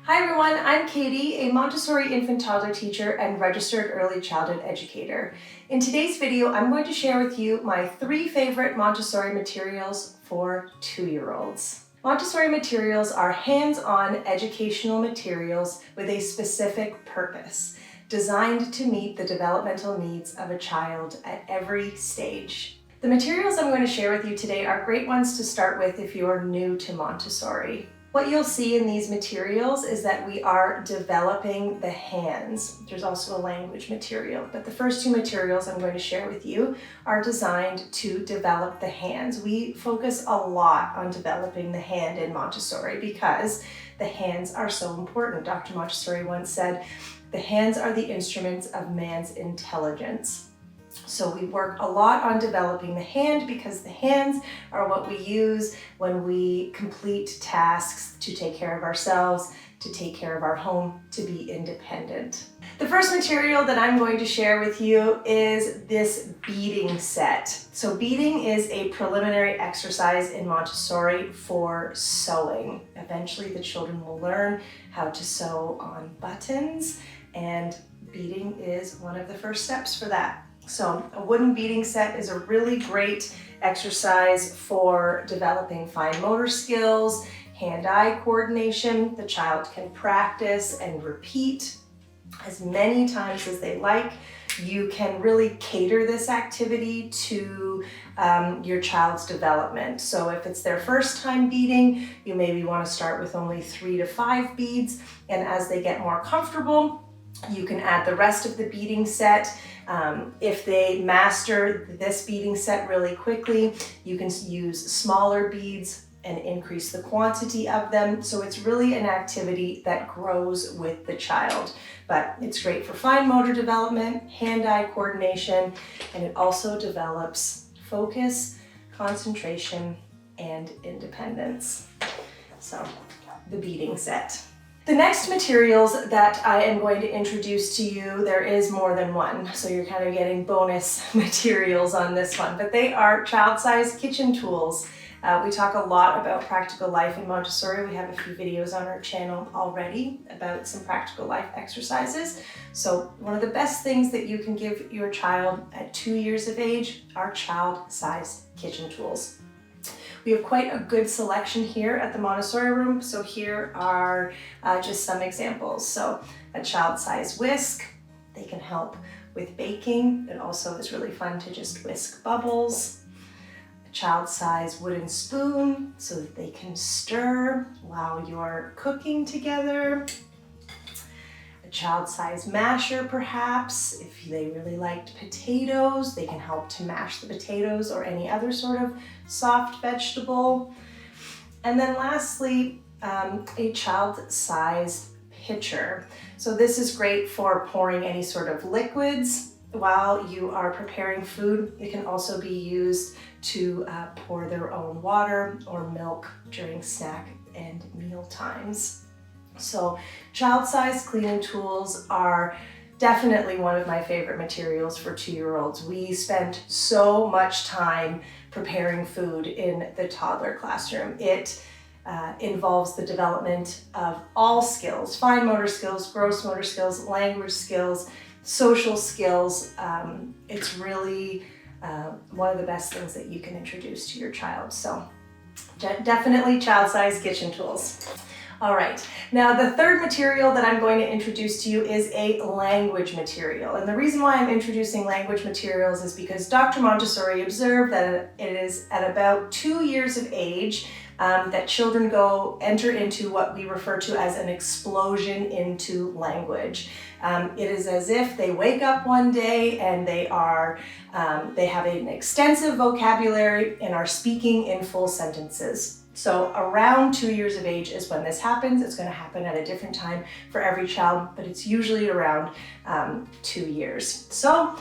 Hi everyone, I'm Katie, a Montessori infant toddler teacher and registered early childhood educator. In today's video, I'm going to share with you my 3 favorite Montessori materials for 2-year-olds. Montessori materials are hands-on educational materials with a specific purpose, designed to meet the developmental needs of a child at every stage. The materials I'm going to share with you today are great ones to start with if you're new to Montessori. What you'll see in these materials is that we are developing the hands. There's also a language material, but the first 2 materials I'm going to share with you are designed to develop the hands. We focus a lot on developing the hand in Montessori because the hands are so important. Dr. Montessori once said, "The hands are the instruments of man's intelligence." So we work a lot on developing the hand because the hands are what we use when we complete tasks to take care of ourselves, to take care of our home, to be independent. The first material that I'm going to share with you is this beading set. So beading is a preliminary exercise in Montessori for sewing. Eventually the children will learn how to sew on buttons, and beading is one of the first steps for that. So a wooden beading set is a really great exercise for developing fine motor skills, hand-eye coordination. The child can practice and repeat as many times as they like. You can really cater this activity to your child's development. So if it's their first time beading, you maybe want to start with only 3 to 5 beads, and as they get more comfortable, you can add the rest of the beading set. If they master this beading set really quickly, you can use smaller beads and increase the quantity of them. So it's really an activity that grows with the child. But it's great for fine motor development, hand-eye coordination, and it also develops focus, concentration, and independence. So the beading set. The next materials that I am going to introduce to you, there is more than one, so you're kind of getting bonus materials on this one, but they are child-sized kitchen tools. We talk a lot about practical life in Montessori. We have a few videos on our channel already about some practical life exercises. So one of the best things that you can give your child at 2 years of age are child-sized kitchen tools. We have quite a good selection here at the Montessori room, so here are just some examples. So a child-sized whisk, they can help with baking. It also is really fun to just whisk bubbles. A child-sized wooden spoon so that they can stir while you're cooking together. A child-sized masher perhaps. If they really liked potatoes, they can help to mash the potatoes or any other sort of soft vegetable. And then lastly, a child-sized pitcher. So this is great for pouring any sort of liquids while you are preparing food. It can also be used to pour their own water or milk during snack and meal times. So child-sized cleaning tools are definitely one of my favorite materials for 2-year-olds. We spend so much time preparing food in the toddler classroom. It involves the development of all skills, fine motor skills, gross motor skills, language skills, social skills. It's really one of the best things that you can introduce to your child. So definitely child-sized kitchen tools. All right, now the third material that I'm going to introduce to you is a language material. And the reason why I'm introducing language materials is because Dr. Montessori observed that it is at about 2 years of age that children enter into what we refer to as an explosion into language. It is as if they wake up one day and they have an extensive vocabulary and are speaking in full sentences. So around 2 years of age is when this happens. It's going to happen at a different time for every child, but it's usually around 2 years. So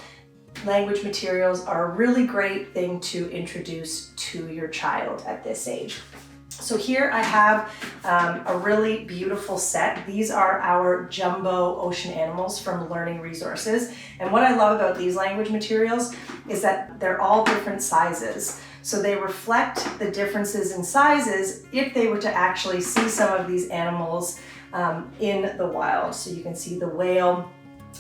language materials are a really great thing to introduce to your child at this age. So here I have a really beautiful set. These are our jumbo ocean animals from Learning Resources. And what I love about these language materials is that they're all different sizes. So they reflect the differences in sizes if they were to actually see some of these animals in the wild. So you can see the whale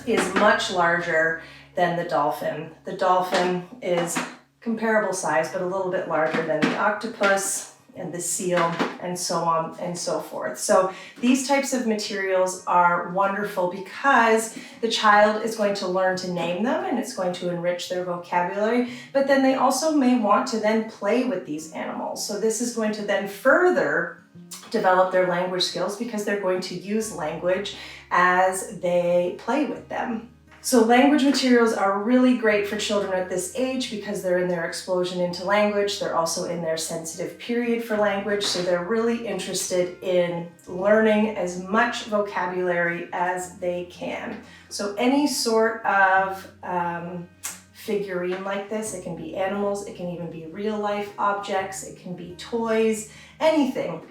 is much larger than the dolphin. The dolphin is comparable size, but a little bit larger than the octopus and the seal, and so on and so forth. So these types of materials are wonderful because the child is going to learn to name them and it's going to enrich their vocabulary, but then they also may want to then play with these animals. So this is going to then further develop their language skills because they're going to use language as they play with them. So language materials are really great for children at this age because they're in their explosion into language. They're also in their sensitive period for language, so they're really interested in learning as much vocabulary as they can. So any sort of figurine like this, it can be animals, it can even be real life objects, it can be toys, anything,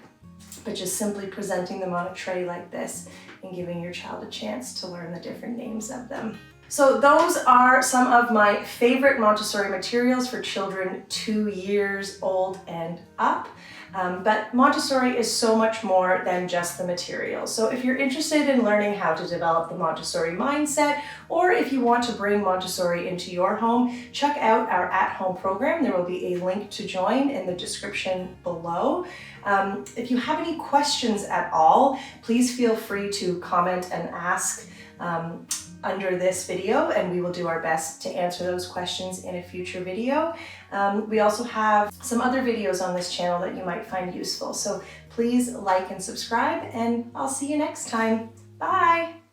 but just simply presenting them on a tray like this and giving your child a chance to learn the different names of them. So those are some of my favorite Montessori materials for children 2 years old and up. But Montessori is so much more than just the materials. So if you're interested in learning how to develop the Montessori mindset, or if you want to bring Montessori into your home, check out our at-home program. There will be a link to join in the description below. If you have any questions at all, please feel free to comment and ask under this video, and we will do our best to answer those questions in a future video. We also have some other videos on this channel that you might find useful, so please like and subscribe, and I'll see you next time. Bye!